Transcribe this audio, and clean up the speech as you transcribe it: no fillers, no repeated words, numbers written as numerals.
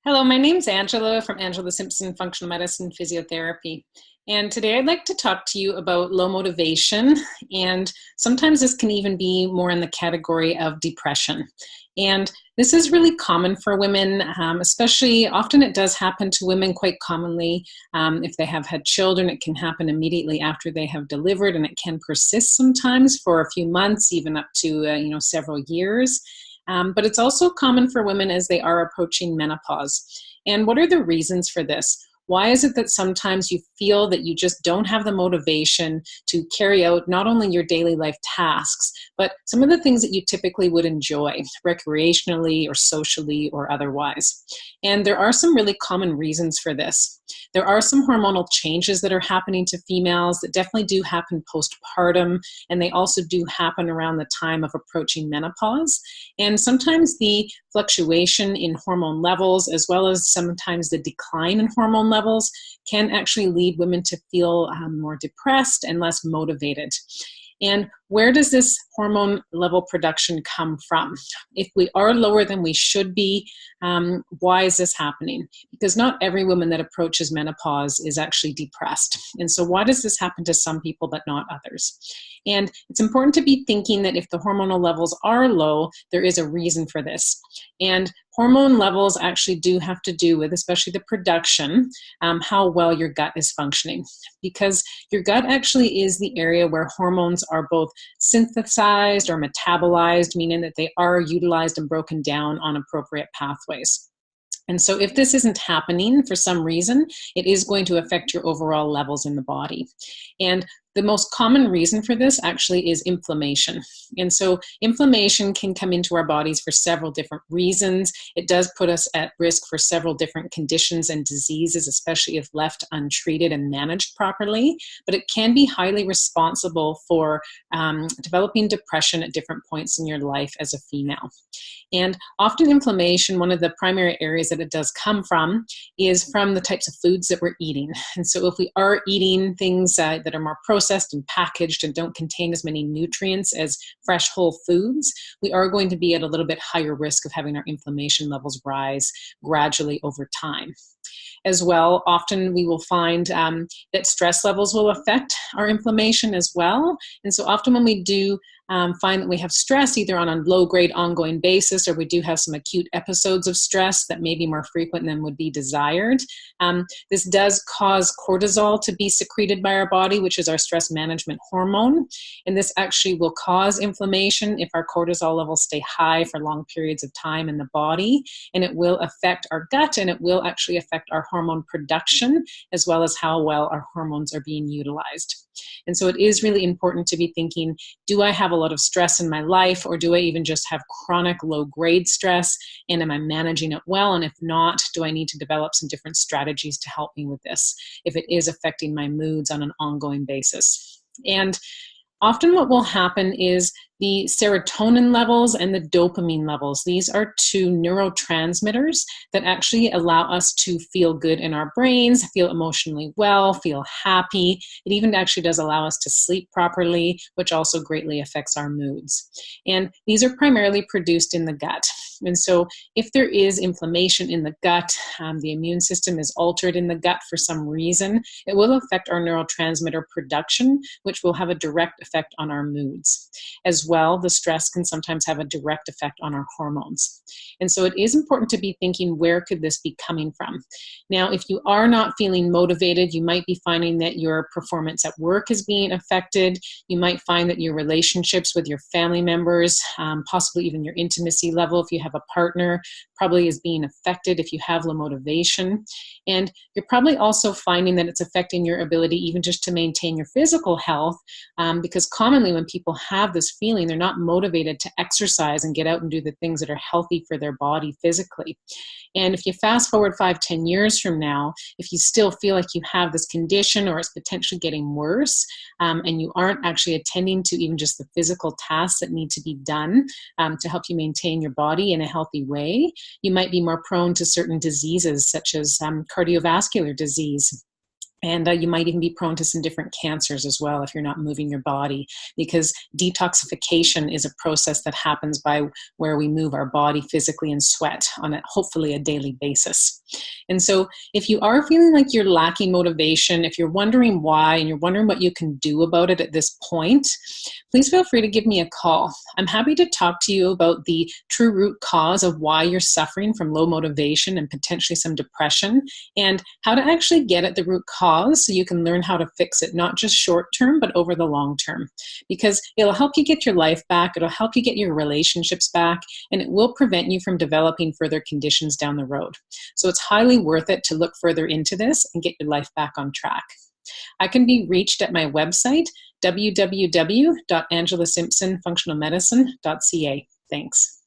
Hello, my name's Angela from Angela Simpson Functional Medicine Physiotherapy. And today I'd like to talk to you about low motivation. And sometimes this can even be more in the category of depression. And this is really common for women, especially often it does happen to women quite commonly. If they have had children, it can happen immediately after they have delivered, and it can persist sometimes for a few months, even up to several years. But it's also common for women as they are approaching menopause. And what are the reasons for this? Why is it that sometimes you feel that you just don't have the motivation to carry out not only your daily life tasks, but some of the things that you typically would enjoy recreationally or socially or otherwise? And there are some really common reasons for this. There are some hormonal changes that are happening to females that definitely do happen postpartum, and they also do happen around the time of approaching menopause. And sometimes the fluctuation in hormone levels, as well as sometimes the decline in hormone levels, can actually lead women to feel more depressed and less motivated. And where does this hormone level production come from? If we are lower than we should be, why is this happening? Because not every woman that approaches menopause is actually depressed. And so why does this happen to some people but not others? And it's important to be thinking that if the hormonal levels are low, there is a reason for this. And hormone levels actually do have to do with, especially the production, how well your gut is functioning. Because your gut actually is the area where hormones are both synthesized or metabolized, meaning that they are utilized and broken down on appropriate pathways. And so if this isn't happening for some reason, it is going to affect your overall levels in the body. And the most common reason for this actually is inflammation. And so inflammation can come into our bodies for several different reasons. It does put us at risk for several different conditions and diseases, especially if left untreated and managed properly. But it can be highly responsible for developing depression at different points in your life as a female. And often inflammation, one of the primary areas that it does come from is from the types of foods that we're eating. And so if we are eating things that are more processed and packaged and don't contain as many nutrients as fresh whole foods, we are going to be at a little bit higher risk of having our inflammation levels rise gradually over time. As well, often we will find that stress levels will affect our inflammation as well. And so often when we do find that we have stress either on a low-grade ongoing basis, or we do have some acute episodes of stress that may be more frequent than would be desired. This does cause cortisol to be secreted by our body, which is our stress management hormone. And this actually will cause inflammation if our cortisol levels stay high for long periods of time in the body. And it will affect our gut, and it will actually affect our hormone production, as well as how well our hormones are being utilized. And so it is really important to be thinking, do I have a lot of stress in my life, or do I even just have chronic low-grade stress, and am I managing it well? And if not, do I need to develop some different strategies to help me with this if it is affecting my moods on an ongoing basis? And often what will happen is the serotonin levels and the dopamine levels. These are two neurotransmitters that actually allow us to feel good in our brains, feel emotionally well, feel happy. It even actually does allow us to sleep properly, which also greatly affects our moods. And these are primarily produced in the gut. And so if there is inflammation in the gut, the immune system is altered in the gut for some reason, it will affect our neurotransmitter production, which will have a direct effect on our moods. As well, the stress can sometimes have a direct effect on our hormones. And so it is important to be thinking, where could this be coming from? Now, if you are not feeling motivated, you might be finding that your performance at work is being affected. You might find that your relationships with your family members, possibly even your intimacy level, if you have a partner, probably is being affected if you have low motivation. And you're probably also finding that it's affecting your ability even just to maintain your physical health, because commonly when people have this feeling, they're not motivated to exercise and get out and do the things that are healthy for their body physically. And if you fast forward 5-10 years from now, if you still feel like you have this condition, or it's potentially getting worse, and you aren't actually attending to even just the physical tasks that need to be done to help you maintain your body in a healthy way, you might be more prone to certain diseases such as cardiovascular disease, And you might even be prone to some different cancers as well if you're not moving your body, because detoxification is a process that happens by where we move our body physically and sweat on hopefully a daily basis. And so if you are feeling like you're lacking motivation, if you're wondering why and you're wondering what you can do about it at this point, please feel free to give me a call. I'm happy to talk to you about the true root cause of why you're suffering from low motivation and potentially some depression, and how to actually get at the root cause so you can learn how to fix it, not just short term, but over the long term. Because it'll help you get your life back, it'll help you get your relationships back, and it will prevent you from developing further conditions down the road. So it's highly worth it to look further into this and get your life back on track. I can be reached at my website, www.angelasimpsonfunctionalmedicine.ca. Thanks.